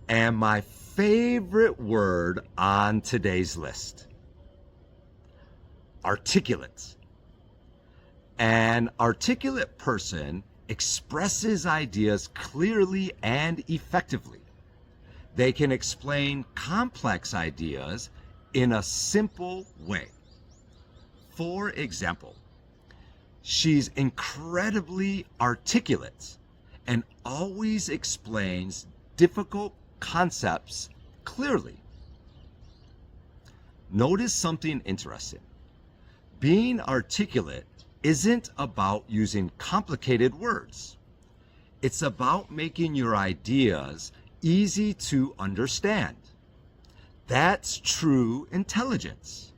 And my favorite word on today's list, articulate. An articulate person expresses ideas clearly and effectively. They can explain complex ideas in a simple way. For example, she's incredibly articulate and always explains difficult concepts clearly. Notice something interesting. Being articulate isn't about using complicated words. It's about making your ideas easy to understand. That's true intelligence.